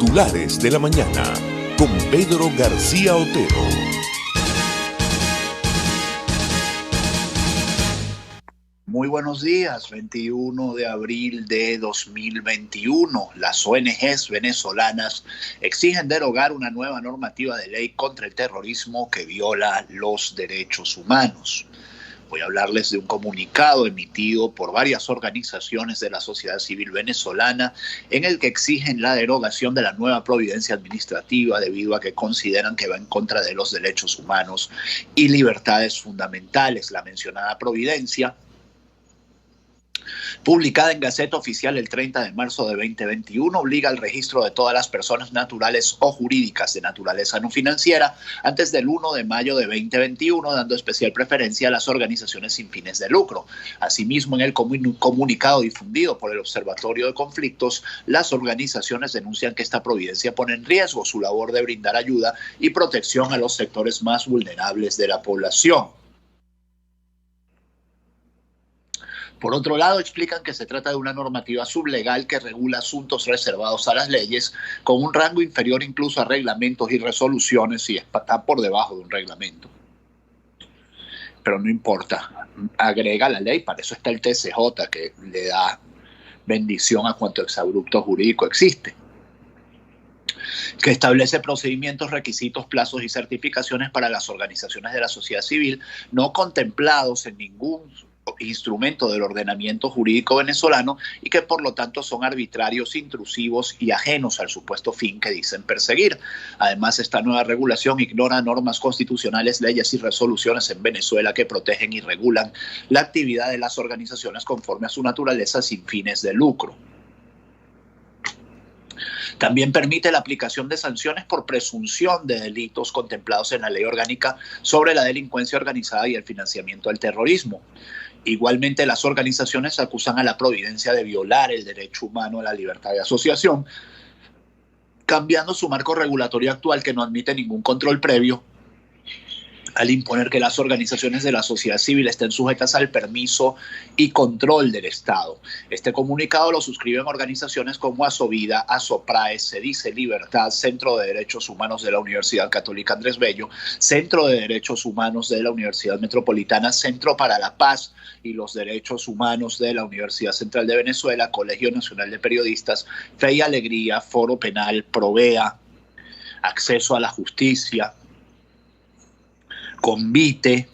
Titulares de la mañana con Pedro García Otero. Muy buenos días, 21 de abril de 2021. Las ONGs venezolanas exigen derogar una nueva normativa de ley contra el terrorismo que viola los derechos humanos. Voy a hablarles de un comunicado emitido por varias organizaciones de la sociedad civil venezolana en el que exigen la derogación de la nueva providencia administrativa debido a que consideran que va en contra de los derechos humanos y libertades fundamentales. La mencionada providencia, publicada en Gaceta Oficial el 30 de marzo de 2021, obliga al registro de todas las personas naturales o jurídicas de naturaleza no financiera antes del 1 de mayo de 2021, dando especial preferencia a las organizaciones sin fines de lucro. Asimismo, en el comunicado difundido por el Observatorio de Conflictos, las organizaciones denuncian que esta providencia pone en riesgo su labor de brindar ayuda y protección a los sectores más vulnerables de la población. Por otro lado, explican que se trata de una normativa sublegal que regula asuntos reservados a las leyes con un rango inferior incluso a reglamentos y resoluciones y está por debajo de un reglamento. Pero no importa, agrega la ley, para eso está el TCJ que le da bendición a cuanto exabrupto jurídico existe, que establece procedimientos, requisitos, plazos y certificaciones para las organizaciones de la sociedad civil no contemplados en ningún instrumento del ordenamiento jurídico venezolano y que por lo tanto son arbitrarios, intrusivos y ajenos al supuesto fin que dicen perseguir. Además, esta nueva regulación ignora normas constitucionales, leyes y resoluciones en Venezuela que protegen y regulan la actividad de las organizaciones conforme a su naturaleza sin fines de lucro. También permite la aplicación de sanciones por presunción de delitos contemplados en la Ley Orgánica sobre la delincuencia organizada y el financiamiento del terrorismo. Igualmente, las organizaciones acusan a la providencia de violar el derecho humano a la libertad de asociación, cambiando su marco regulatorio actual que no admite ningún control previo al imponer que las organizaciones de la sociedad civil estén sujetas al permiso y control del Estado. Este comunicado lo suscriben organizaciones como Asovida, Asoprae, Se Dice Libertad, Centro de Derechos Humanos de la Universidad Católica Andrés Bello, Centro de Derechos Humanos de la Universidad Metropolitana, Centro para la Paz y los Derechos Humanos de la Universidad Central de Venezuela, Colegio Nacional de Periodistas, Fe y Alegría, Foro Penal, Provea, Acceso a la Justicia, Convite,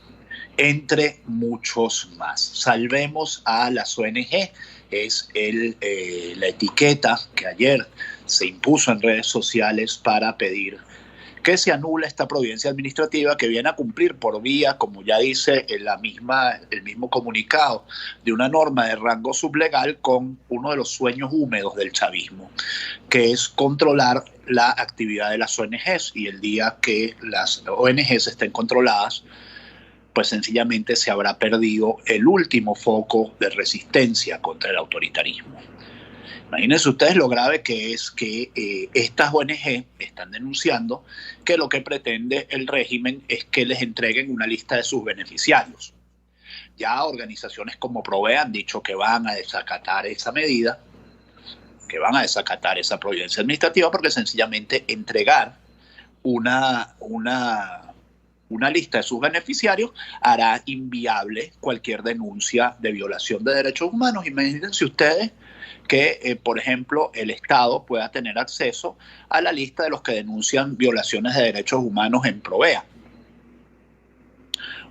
entre muchos más. Salvemos a las ONG, es la etiqueta que ayer se impuso en redes sociales para pedir que se anule esta providencia administrativa que viene a cumplir por vía, como ya dice el mismo comunicado, de una norma de rango sublegal con uno de los sueños húmedos del chavismo, que es controlar la actividad de las ONGs, y el día que las ONGs estén controladas, pues sencillamente se habrá perdido el último foco de resistencia contra el autoritarismo. Imagínense ustedes lo grave que es que estas ONG están denunciando que lo que pretende el régimen es que les entreguen una lista de sus beneficiarios. Ya organizaciones como Provea han dicho que van a desacatar esa medida, que van a desacatar esa providencia administrativa, porque sencillamente entregar una lista de sus beneficiarios hará inviable cualquier denuncia de violación de derechos humanos. Imagínense ustedes que, por ejemplo, el Estado pueda tener acceso a la lista de los que denuncian violaciones de derechos humanos en Provea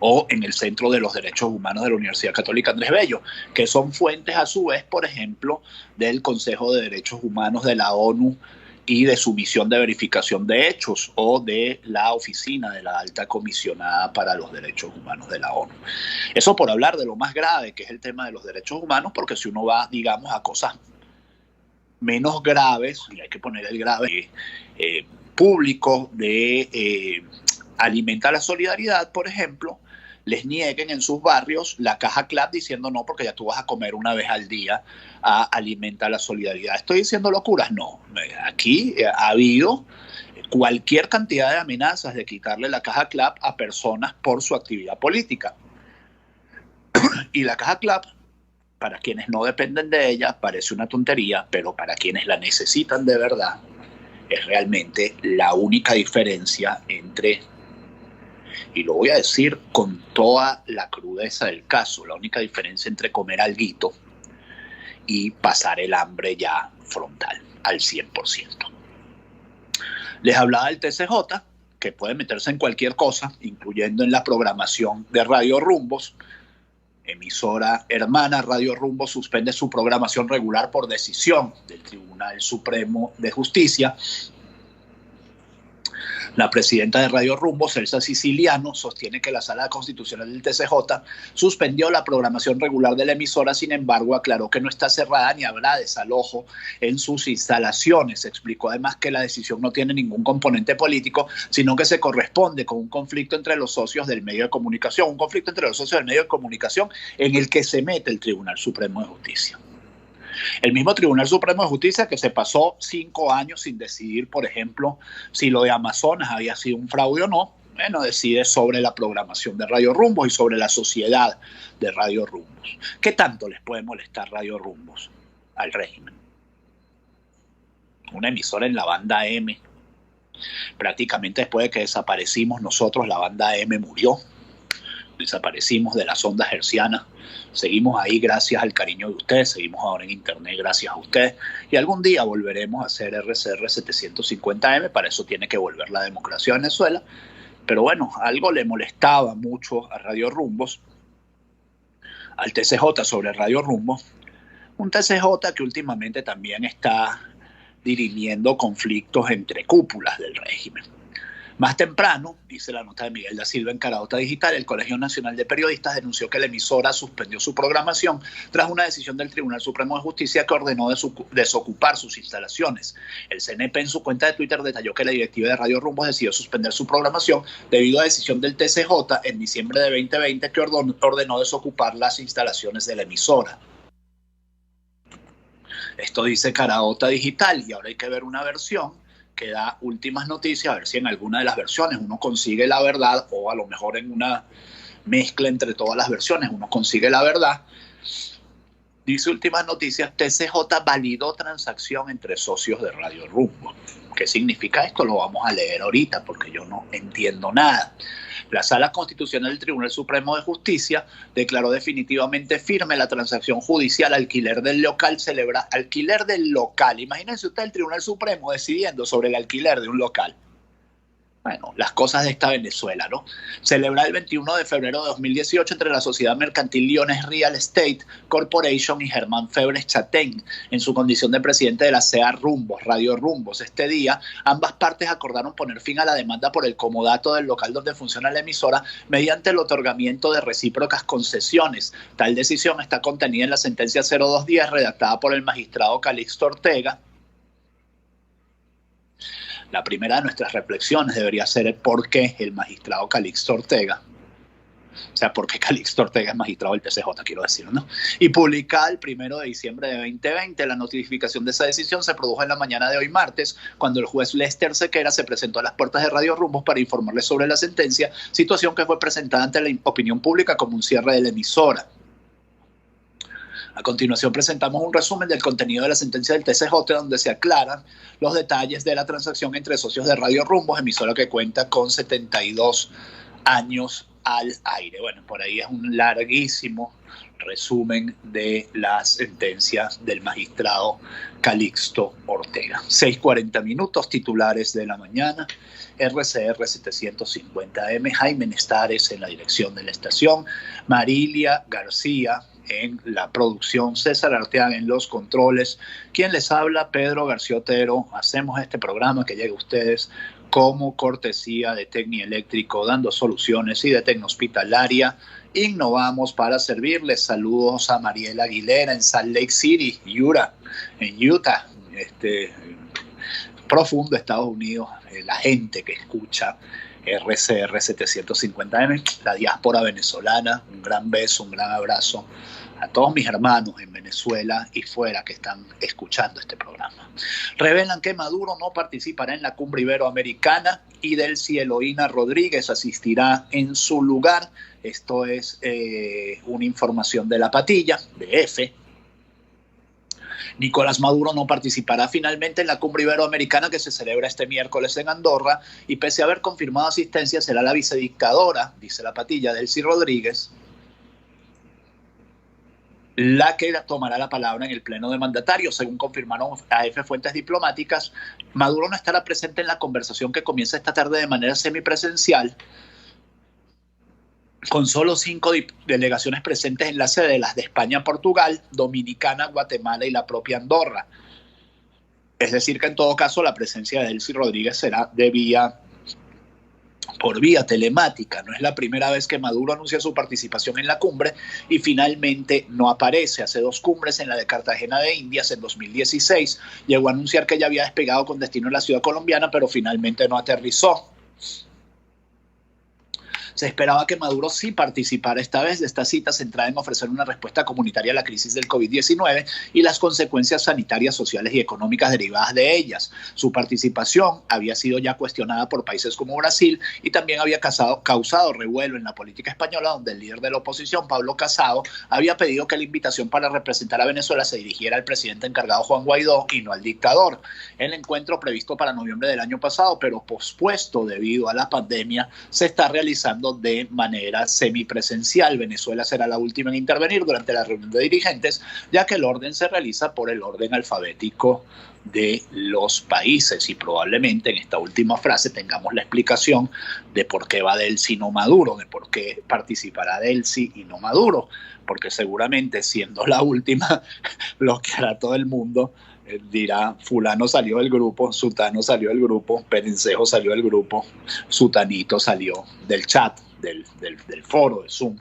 o en el Centro de los Derechos Humanos de la Universidad Católica Andrés Bello, que son fuentes a su vez, por ejemplo, del Consejo de Derechos Humanos de la ONU y de su misión de verificación de hechos, o de la oficina de la Alta Comisionada para los Derechos Humanos de la ONU. Eso por hablar de lo más grave, que es el tema de los derechos humanos, porque si uno va, digamos, a cosas menos graves, y hay que poner el grave, público de Alimenta la Solidaridad, por ejemplo, les nieguen en sus barrios la caja CLAP diciendo no, porque ya tú vas a comer una vez al día a Alimenta la Solidaridad. ¿Estoy diciendo locuras? No. Aquí ha habido cualquier cantidad de amenazas de quitarle la caja CLAP a personas por su actividad política. Y la caja CLAP, para quienes no dependen de ella, parece una tontería, pero para quienes la necesitan de verdad, es realmente la única diferencia entre, y lo voy a decir con toda la crudeza del caso, la única diferencia entre comer alguito y pasar el hambre ya frontal al 100%. Les hablaba del TCJ, que puede meterse en cualquier cosa, incluyendo en la programación de Radio Rumbos. Emisora hermana Radio Rumbos suspende su programación regular por decisión del Tribunal Supremo de Justicia. La presidenta de Radio Rumbos, Elsa Siciliano, sostiene que la Sala Constitucional del TCJ suspendió la programación regular de la emisora, sin embargo, aclaró que no está cerrada ni habrá desalojo en sus instalaciones. Explicó además que la decisión no tiene ningún componente político, sino que se corresponde con un conflicto entre los socios del medio de comunicación, en el que se mete el Tribunal Supremo de Justicia. El mismo Tribunal Supremo de Justicia que se pasó 5 años sin decidir, por ejemplo, si lo de Amazonas había sido un fraude o no, bueno, decide sobre la programación de Radio Rumbos y sobre la sociedad de Radio Rumbos. ¿Qué tanto les puede molestar Radio Rumbos al régimen? Una emisora en la banda M. Prácticamente después de que desaparecimos nosotros, la banda M murió. Desaparecimos de las ondas hercianas. Seguimos ahí gracias al cariño de ustedes, seguimos ahora en internet gracias a ustedes, y algún día volveremos a hacer RCR 750M, para eso tiene que volver la democracia a Venezuela. Pero bueno, algo le molestaba mucho a Radio Rumbos, al TCJ sobre Radio Rumbos, un TCJ que últimamente también está dirimiendo conflictos entre cúpulas del régimen. Más temprano, dice la nota de Miguel da Silva en Caraota Digital, el Colegio Nacional de Periodistas denunció que la emisora suspendió su programación tras una decisión del Tribunal Supremo de Justicia que ordenó desocupar sus instalaciones. El CNP en su cuenta de Twitter detalló que la directiva de Radio Rumbos decidió suspender su programación debido a decisión del TCJ en diciembre de 2020 que ordenó desocupar las instalaciones de la emisora. Esto dice Caraota Digital, y ahora hay que ver una versión que da Últimas Noticias, a ver si en alguna de las versiones uno consigue la verdad, o a lo mejor en una mezcla entre todas las versiones uno consigue la verdad. Dice Últimas Noticias, TCJ validó transacción entre socios de Radio Rumbo. ¿Qué significa esto? Lo vamos a leer ahorita porque yo no entiendo nada. La Sala Constitucional del Tribunal Supremo de Justicia declaró definitivamente firme la transacción judicial alquiler del local. Imagínense usted el Tribunal Supremo decidiendo sobre el alquiler de un local. Bueno, las cosas de esta Venezuela, ¿no? Celebra el 21 de febrero de 2018 entre la sociedad mercantil Liones Real Estate Corporation y Germán Febres Chatén, en su condición de presidente de la CEA Rumbos, Radio Rumbos. Este día, ambas partes acordaron poner fin a la demanda por el comodato del local donde funciona la emisora mediante el otorgamiento de recíprocas concesiones. Tal decisión está contenida en la sentencia 0210 redactada por el magistrado Calixto Ortega. La primera de nuestras reflexiones debería ser el por qué el magistrado Calixto Ortega, o sea, por qué Calixto Ortega es magistrado del TCJ, quiero decir, ¿no? Y publicada el 1 de diciembre de 2020, la notificación de esa decisión se produjo en la mañana de hoy martes, cuando el juez Lester Sequera se presentó a las puertas de Radio Rumbos para informarle sobre la sentencia, situación que fue presentada ante la opinión pública como un cierre de la emisora. A continuación presentamos un resumen del contenido de la sentencia del TCJ, donde se aclaran los detalles de la transacción entre socios de Radio Rumbos, emisora que cuenta con 72 años al aire. Bueno, por ahí es un larguísimo resumen de la sentencia del magistrado Calixto Ortega. 6:40 minutos, titulares de la mañana. RCR 750M, Jaime Nestares en la dirección de la estación, Marilia García en la producción, César Arteaga en los controles. Quien les habla, Pedro García Otero. Hacemos este programa que llegue a ustedes como cortesía de Tecnieléctrico, dando soluciones, y de Tecnohospitalaria. Innovamos para servirles. Saludos a Mariela Aguilera en Salt Lake City, en Utah, profundo Estados Unidos. La gente que escucha RCR 750M, la diáspora venezolana, un gran beso, un gran abrazo a todos mis hermanos en Venezuela y fuera que están escuchando este programa. Revelan que Maduro no participará en la cumbre iberoamericana y Delcy Eloína Rodríguez asistirá en su lugar. Esto es una información de La Patilla, de F. Nicolás Maduro no participará finalmente en la cumbre iberoamericana que se celebra este miércoles en Andorra y pese a haber confirmado asistencia será la vicedictadora, dice la patilla, Delcy Rodríguez, la que tomará la palabra en el pleno de mandatarios. Según confirmaron a AF fuentes diplomáticas, Maduro no estará presente en la conversación que comienza esta tarde de manera semipresencial, con solo 5 delegaciones presentes en la sede, las de España, Portugal, Dominicana, Guatemala y la propia Andorra. Es decir, que en todo caso la presencia de Delcy Rodríguez será por vía telemática. No es la primera vez que Maduro anuncia su participación en la cumbre y finalmente no aparece. Hace 2 cumbres, en la de Cartagena de Indias en 2016, llegó a anunciar que ya había despegado con destino a la ciudad colombiana, pero finalmente no aterrizó. Se esperaba que Maduro sí participara esta vez de esta cita centrada en ofrecer una respuesta comunitaria a la crisis del COVID-19 y las consecuencias sanitarias, sociales y económicas derivadas de ellas. Su participación había sido ya cuestionada por países como Brasil y también había causado revuelo en la política española, donde el líder de la oposición, Pablo Casado, había pedido que la invitación para representar a Venezuela se dirigiera al presidente encargado Juan Guaidó y no al dictador. El encuentro previsto para noviembre del año pasado, pero pospuesto debido a la pandemia, se está realizando de manera semipresencial. Venezuela será la última en intervenir durante la reunión de dirigentes, ya que el orden se realiza por el orden alfabético de los países y probablemente en esta última frase tengamos la explicación de por qué va Delcy y no Maduro, de por qué participará Delcy y no Maduro, porque seguramente siendo la última lo que hará todo el mundo dirá: fulano salió del grupo, sutano salió del grupo, Perencejo salió del grupo, sutanito salió del chat, del foro de Zoom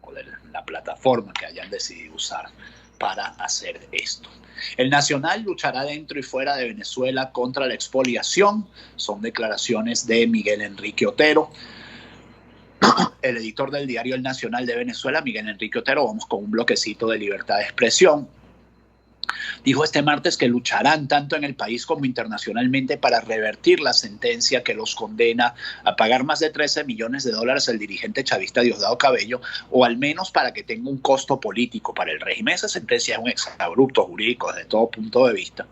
o de la plataforma que hayan decidido usar para hacer esto. El Nacional luchará dentro y fuera de Venezuela contra la expoliación. Son declaraciones de Miguel Enrique Otero, el editor del diario El Nacional de Venezuela. Miguel Enrique Otero, vamos con un bloquecito de libertad de expresión. Dijo este martes que lucharán tanto en el país como internacionalmente para revertir la sentencia que los condena a pagar más de 13 millones de dólares al dirigente chavista Diosdado Cabello, o al menos para que tenga un costo político para el régimen. Esa sentencia es un exabrupto jurídico desde todo punto de vista.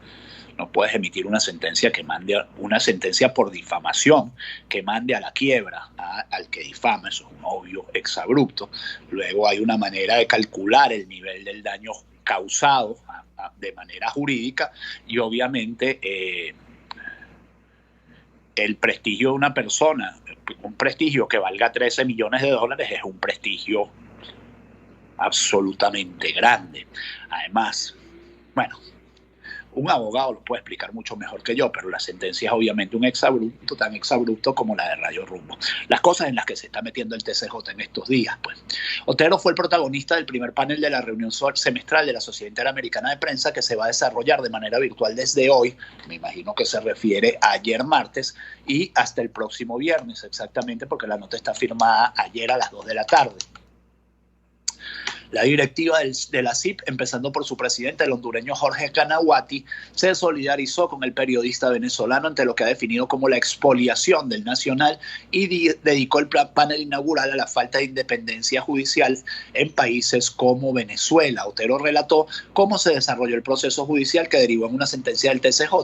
No puedes emitir una sentencia una sentencia por difamación que mande a la quiebra al que difama. Eso es un obvio exabrupto. Luego hay una manera de calcular el nivel del daño causado de manera jurídica y obviamente el prestigio de una persona, un prestigio que valga 13 millones de dólares es un prestigio absolutamente grande. Además, bueno, un abogado lo puede explicar mucho mejor que yo, pero la sentencia es obviamente un exabrupto, tan exabrupto como la de Rayo Rumbo. Las cosas en las que se está metiendo el TCJ en estos días, pues. Otero fue el protagonista del primer panel de la reunión semestral de la Sociedad Interamericana de Prensa, que se va a desarrollar de manera virtual desde hoy, me imagino que se refiere a ayer martes, y hasta el próximo viernes exactamente, porque la nota está firmada ayer a las 2 de la tarde. La directiva de la CIP, empezando por su presidente, el hondureño Jorge Canahuati, se solidarizó con el periodista venezolano ante lo que ha definido como la expoliación del Nacional y dedicó el panel inaugural a la falta de independencia judicial en países como Venezuela. Otero relató cómo se desarrolló el proceso judicial que derivó en una sentencia del TCJ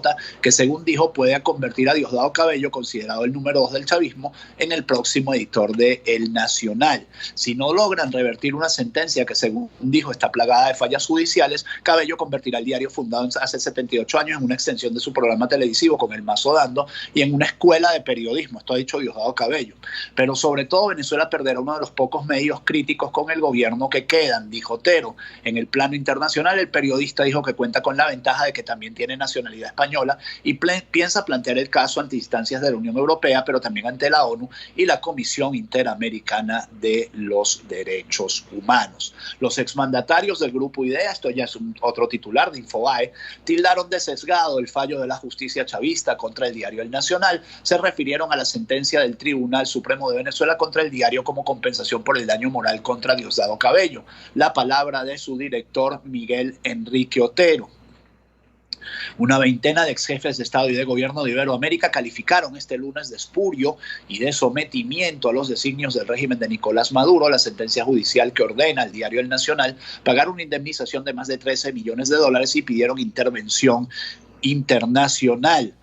que, según dijo, puede convertir a Diosdado Cabello, considerado el número 2 del chavismo, en el próximo editor de El Nacional. Si no logran revertir una sentencia que, según dijo, está plagada de fallas judiciales, Cabello convertirá el diario fundado hace 78 años en una extensión de su programa televisivo con El Mazo Dando y en una escuela de periodismo. Esto ha dicho Diosdado Cabello. Pero sobre todo Venezuela perderá uno de los pocos medios críticos con el gobierno que quedan, dijo Otero. En el plano internacional, el periodista dijo que cuenta con la ventaja de que también tiene nacionalidad española y piensa plantear el caso ante instancias de la Unión Europea, pero también ante la ONU y la Comisión Interamericana de los Derechos Humanos. Los exmandatarios del Grupo IDEA, esto ya es otro titular de Infobae, tildaron de sesgado el fallo de la justicia chavista contra el diario El Nacional. Se refirieron a la sentencia del Tribunal Supremo de Venezuela contra el diario como compensación por el daño moral contra Diosdado Cabello. La palabra de su director, Miguel Enrique Otero. Una veintena de ex jefes de Estado y de Gobierno de Iberoamérica calificaron este lunes de espurio y de sometimiento a los designios del régimen de Nicolás Maduro la sentencia judicial que ordena al diario El Nacional pagar una indemnización de más de $13 millones y pidieron intervención internacional.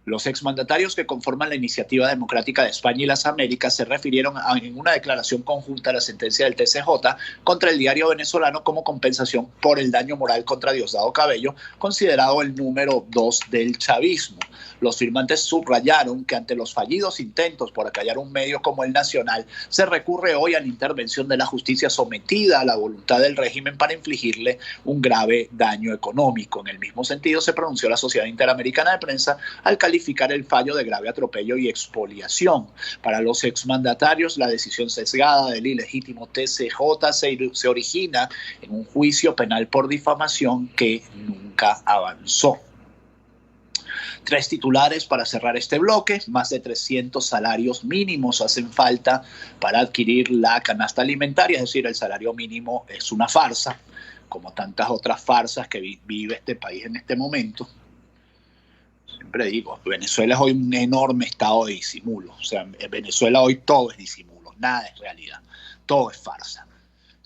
Los exmandatarios que conforman la Iniciativa Democrática de España y las Américas se refirieron en una declaración conjunta a la sentencia del TCJ contra el diario venezolano como compensación por el daño moral contra Diosdado Cabello, considerado el número 2 del chavismo. Los firmantes subrayaron que ante los fallidos intentos por acallar un medio como El Nacional, se recurre hoy a la intervención de la justicia sometida a la voluntad del régimen para infligirle un grave daño económico. En el mismo sentido se pronunció la Sociedad Interamericana de Prensa al calificar el fallo de grave atropello y expoliación. Para los exmandatarios, la decisión sesgada del ilegítimo TCJ se origina en un juicio penal por difamación que nunca avanzó. 3 titulares para cerrar este bloque. Más de 300 salarios mínimos hacen falta para adquirir la canasta alimentaria, es decir, el salario mínimo es una farsa, como tantas otras farsas que vive este país en este momento. Siempre digo, Venezuela es hoy un enorme estado de disimulo. O sea, en Venezuela hoy todo es disimulo, nada es realidad, todo es farsa,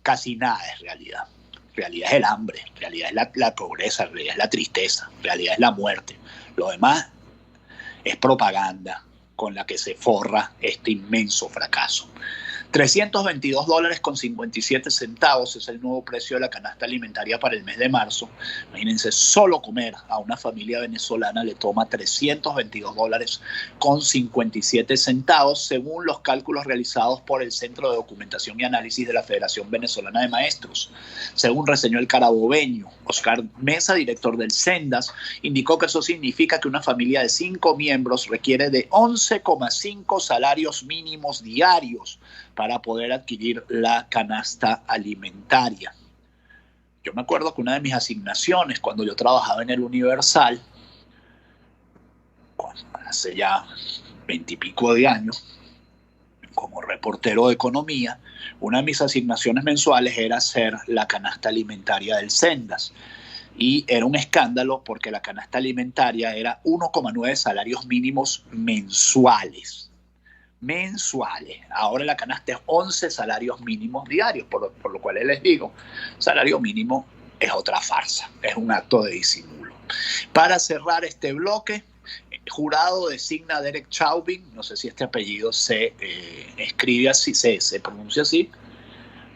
casi nada es realidad. Realidad es el hambre, realidad es la pobreza, realidad es la tristeza, realidad es la muerte. Lo demás es propaganda con la que se forra este inmenso fracaso. $322.57 es el nuevo precio de la canasta alimentaria para el mes de marzo. Imagínense, solo comer a una familia venezolana le toma $322.57 según los cálculos realizados por el Centro de Documentación y Análisis de la Federación Venezolana de Maestros. Según reseñó el carabobeño Oscar Mesa, director del Sendas, indicó que eso significa que una familia de 5 miembros requiere de 11,5 salarios mínimos diarios para poder adquirir la canasta alimentaria. Yo me acuerdo que una de mis asignaciones cuando yo trabajaba en el Universal, hace ya 20 y pico de años, como reportero de economía, una de mis asignaciones mensuales era hacer la canasta alimentaria del Sendas. Y era un escándalo porque la canasta alimentaria era 1,9 salarios mínimos mensuales. Ahora la canasta es 11 salarios mínimos diarios, por lo cual les digo, salario mínimo es otra farsa, es un acto de disimulo. Para cerrar este bloque, el jurado designa a Derek Chauvin, no sé si este apellido se escribe así, se pronuncia así,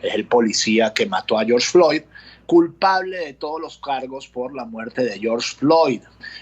es el policía que mató a George Floyd, culpable de todos los cargos por la muerte de George Floyd.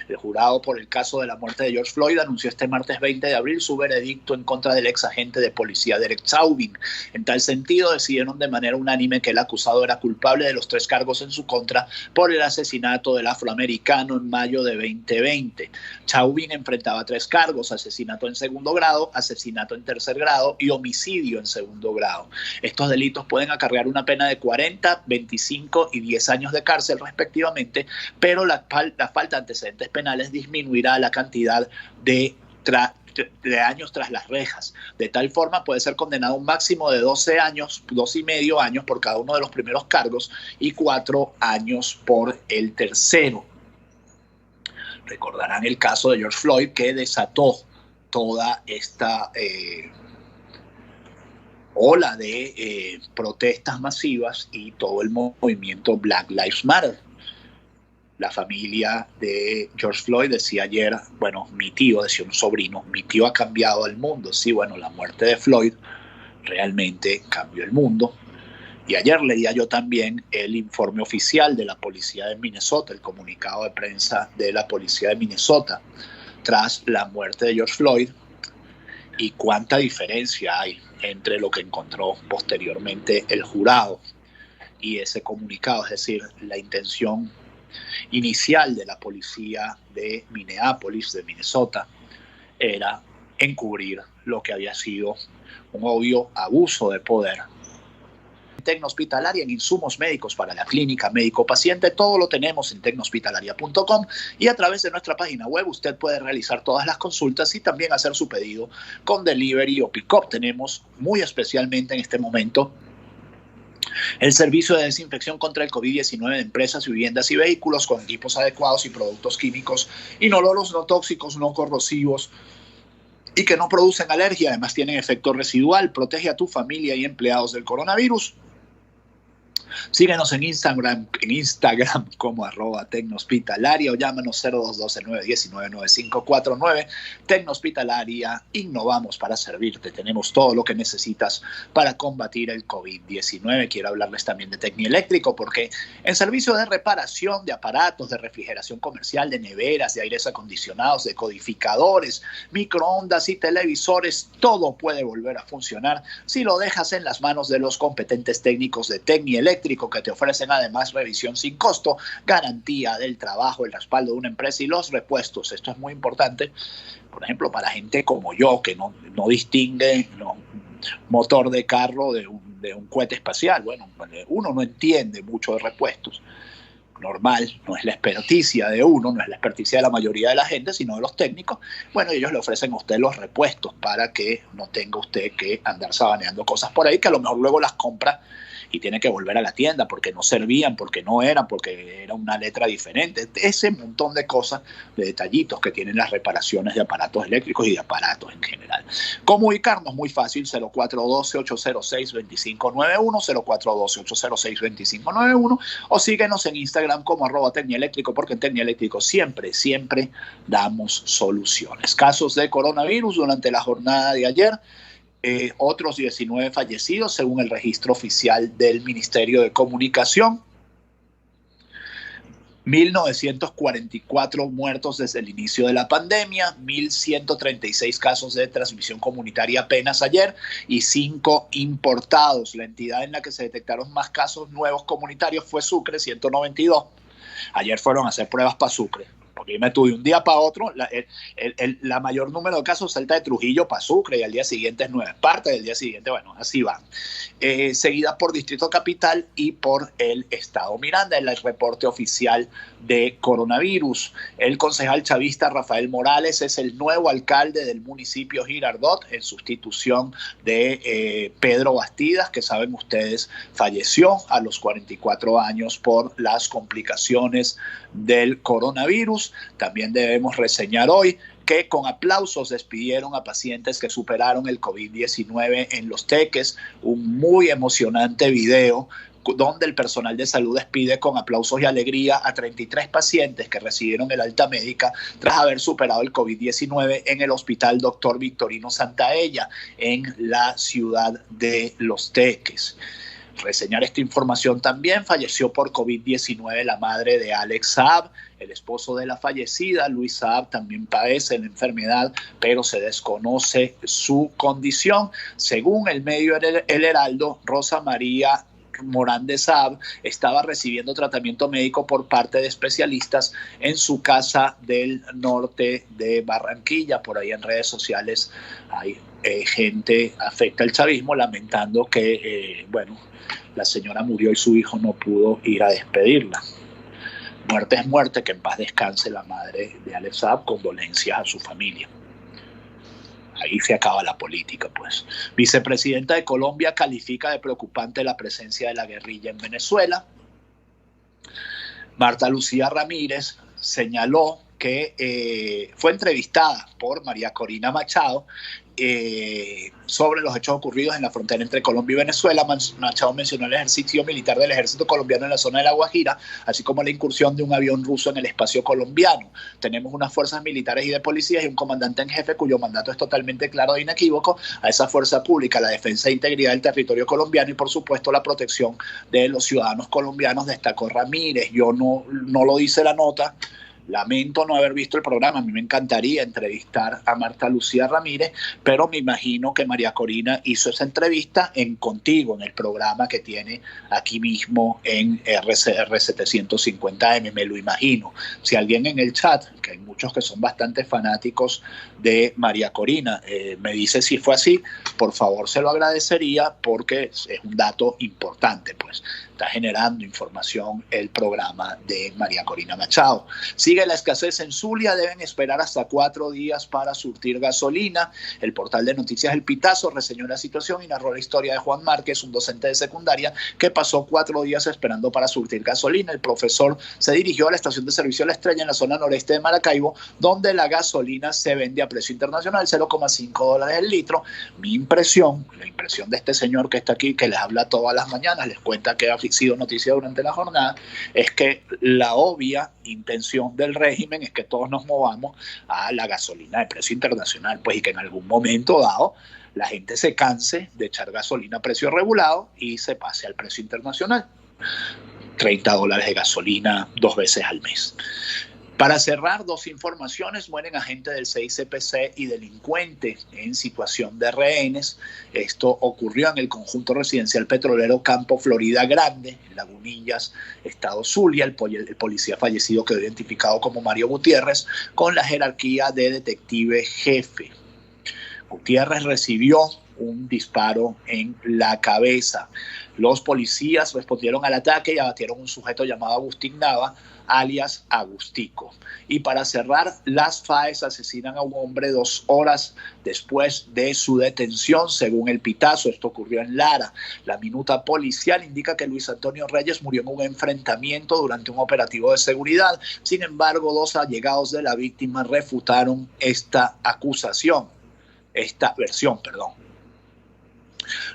El jurado por el caso de la muerte de George Floyd anunció este martes 20 de abril su veredicto en contra del ex agente de policía Derek Chauvin. En tal sentido, decidieron de manera unánime que el acusado era culpable de los 3 cargos en su contra por el asesinato del afroamericano en mayo de 2020. Chauvin enfrentaba 3 cargos: asesinato en segundo grado, asesinato en tercer grado y homicidio en segundo grado. Estos delitos pueden acarrear una pena de 40, 25 y 10 años de cárcel respectivamente, pero la falta de antecedentes penales disminuirá la cantidad de años tras las rejas. De tal forma puede ser condenado a un máximo de 12 años, 12 y medio años por cada uno de los primeros cargos y 4 años por el tercero. Recordarán el caso de George Floyd que desató toda esta ola de protestas masivas y todo el movimiento Black Lives Matter. La familia de George Floyd decía ayer, bueno, mi tío, decía un sobrino, mi tío ha cambiado el mundo. Sí, bueno, la muerte de Floyd realmente cambió el mundo. Y ayer leía yo también el informe oficial de la policía de Minnesota, el comunicado de prensa de la policía de Minnesota tras la muerte de George Floyd, y cuánta diferencia hay entre lo que encontró posteriormente el jurado y ese comunicado. Es decir, la intención inicial de la policía de Minneapolis, de Minnesota, era encubrir lo que había sido un obvio abuso de poder. Tecnohospitalaria, en insumos médicos para la clínica médico-paciente, todo lo tenemos en tecnohospitalaria.com, y a través de nuestra página web usted puede realizar todas las consultas y también hacer su pedido con delivery o pick-up. Tenemos muy especialmente en este momento El servicio de desinfección contra el COVID-19 de empresas, viviendas y vehículos con equipos adecuados y productos químicos inoloros, no tóxicos, no corrosivos y que no producen alergia, además tienen efecto residual. Protege a tu familia y empleados del coronavirus. Síguenos en Instagram como @Tecnohospitalaria o llámanos 0212-919-9549. Tecnohospitalaria, innovamos para servirte. Tenemos todo lo que necesitas para combatir el COVID-19. Quiero hablarles también de Tecnieléctrico, porque en servicio de reparación de aparatos, de refrigeración comercial, de neveras, de aires acondicionados, de codificadores, microondas y televisores, todo puede volver a funcionar si lo dejas en las manos de los competentes técnicos de Tecnieléctrico, que te ofrecen además revisión sin costo, garantía del trabajo, el respaldo de una empresa y los repuestos. Esto es muy importante, por ejemplo, para gente como yo, que no distingue motor de carro de un cohete espacial. Bueno, uno no entiende mucho de repuestos. Normal, no es la experticia de uno, no es la experticia de la mayoría de la gente, sino de los técnicos. Bueno, ellos le ofrecen a usted los repuestos para que no tenga usted que andar sabaneando cosas por ahí, que a lo mejor luego las compra y tiene que volver a la tienda porque no servían, porque no eran, porque era una letra diferente. Ese montón de cosas, de detallitos que tienen las reparaciones de aparatos eléctricos y de aparatos en general. ¿Cómo ubicarnos? Muy fácil, 0412-806-2591, 0412-806-2591, o síguenos en Instagram como @Tecnieléctrico, porque en Tecnieléctrico siempre damos soluciones. Casos de coronavirus durante la jornada de ayer. Otros 19 fallecidos según el registro oficial del Ministerio de Comunicación. 1.944 muertos desde el inicio de la pandemia, 1.136 casos de transmisión comunitaria apenas ayer y 5 importados. La entidad en la que se detectaron más casos nuevos comunitarios fue Sucre, 192. Ayer fueron a hacer pruebas para Sucre, porque yo me tuve un día para otro. La mayor número de casos salta de Trujillo para Sucre y al día siguiente es Nueva Esparta y al día siguiente, bueno, así van. Seguida por Distrito Capital y por el Estado Miranda, en el reporte oficial de coronavirus. El concejal chavista Rafael Morales es el nuevo alcalde del municipio Girardot en sustitución de Pedro Bastidas, que saben ustedes falleció a los 44 años por las complicaciones del coronavirus. También debemos reseñar hoy que con aplausos despidieron a pacientes que superaron el COVID-19 en Los Teques. Un muy emocionante video donde el personal de salud despide con aplausos y alegría a 33 pacientes que recibieron el alta médica tras haber superado el COVID-19 en el Hospital Dr. Victorino Santaella en la ciudad de Los Teques. Reseñar esta información también: falleció por COVID-19 la madre de Alex Saab. El esposo de la fallecida, Luis Saab, también padece la enfermedad, pero se desconoce su condición. Según el medio El Heraldo, Rosa María Morán de Saab estaba recibiendo tratamiento médico por parte de especialistas en su casa del norte de Barranquilla. Por ahí en redes sociales hay gente afecta al chavismo lamentando que, la señora murió y su hijo no pudo ir a despedirla. Muerte es muerte, que en paz descanse la madre de Alex Saab, condolencias a su familia. Ahí se acaba la política, pues. Vicepresidenta de Colombia califica de preocupante la presencia de la guerrilla en Venezuela. Marta Lucía Ramírez señaló que fue entrevistada por María Corina Machado sobre los hechos ocurridos en la frontera entre Colombia y Venezuela. Machado mencionó el ejercicio militar del ejército colombiano en la zona de La Guajira, así como la incursión de un avión ruso en el espacio colombiano. Tenemos unas fuerzas militares y de policías y un comandante en jefe cuyo mandato es totalmente claro e inequívoco: a esa fuerza pública, la defensa e integridad del territorio colombiano y por supuesto la protección de los ciudadanos colombianos, destacó Ramírez. Yo no lo dice la nota. Lamento no haber visto el programa. A mí me encantaría entrevistar a Marta Lucía Ramírez, pero me imagino que María Corina hizo esa entrevista contigo, en el programa que tiene aquí mismo en RCR 750M. Me lo imagino. Si alguien en el chat, que hay muchos que son bastante fanáticos de María Corina, me dice si fue así, por favor se lo agradecería, porque es un dato importante, pues. está generando información el programa de María Corina Machado. Sigue la escasez en Zulia, deben esperar hasta 4 días para surtir gasolina. El portal de noticias El Pitazo reseñó la situación y narró la historia de Juan Márquez, un docente de secundaria que pasó 4 días esperando para surtir gasolina. El profesor se dirigió a la estación de servicio La Estrella en la zona noreste de Maracaibo, donde la gasolina se vende a precio internacional, $0,5 el litro. La impresión de este señor que está aquí, que les habla todas las mañanas, les cuenta que ha sido noticia durante la jornada, es que la obvia intención del régimen es que todos nos movamos a la gasolina de precio internacional, pues, y que en algún momento dado la gente se canse de echar gasolina a precio regulado y se pase al precio internacional. $30 de gasolina 2 veces al mes. Para cerrar, 2 informaciones: mueren agentes del CICPC y delincuente en situación de rehenes. Esto ocurrió en el conjunto residencial petrolero Campo Florida Grande, en Lagunillas, estado Zulia. El policía fallecido quedó identificado como Mario Gutiérrez, con la jerarquía de detective jefe. Gutiérrez recibió un disparo en la cabeza. Los policías respondieron al ataque y abatieron a un sujeto llamado Agustín Nava, alias Agustico. Y para cerrar, las FAES asesinan a un hombre 2 horas después de su detención, según El Pitazo. Esto ocurrió en Lara. La minuta policial indica que Luis Antonio Reyes murió en un enfrentamiento durante un operativo de seguridad. Sin embargo, 2 allegados de la víctima refutaron esta versión.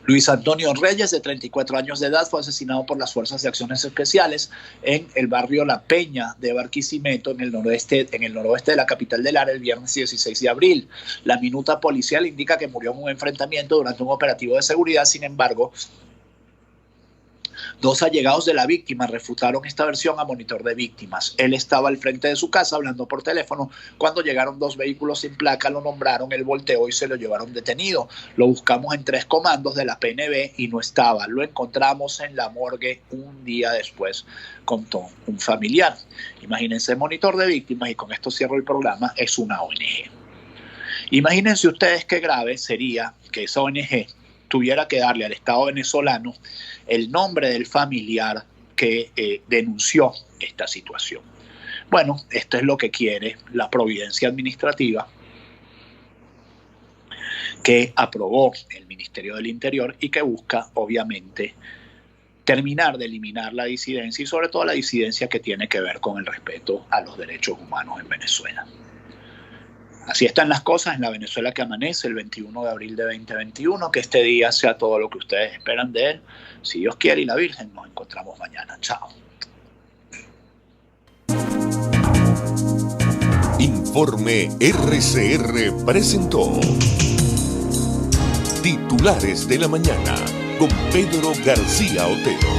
Luis Antonio Reyes, de 34 años de edad, fue asesinado por las Fuerzas de Acciones Especiales en el barrio La Peña de Barquisimeto, en el noroeste de la capital de Lara, el viernes 16 de abril. La minuta policial indica que murió en un enfrentamiento durante un operativo de seguridad. Sin embargo, 2 allegados de la víctima refutaron esta versión a Monitor de Víctimas. Él estaba al frente de su casa hablando por teléfono cuando llegaron 2 vehículos sin placa, lo nombraron, él volteó y se lo llevaron detenido. Lo buscamos en 3 comandos de la PNB y no estaba. Lo encontramos en la morgue un día después, contó un familiar. Imagínense, Monitor de Víctimas, y con esto cierro el programa, es una ONG. Imagínense ustedes qué grave sería que esa ONG tuviera que darle al Estado venezolano el nombre del familiar que denunció esta situación. Bueno, esto es lo que quiere la providencia administrativa que aprobó el Ministerio del Interior y que busca, obviamente, terminar de eliminar la disidencia y sobre todo la disidencia que tiene que ver con el respeto a los derechos humanos en Venezuela. Así están las cosas en la Venezuela que amanece el 21 de abril de 2021. Que este día sea todo lo que ustedes esperan de él. Si Dios quiere y la Virgen, nos encontramos mañana. Chao. Informe RCR presentó Titulares de la Mañana con Pedro García Otero.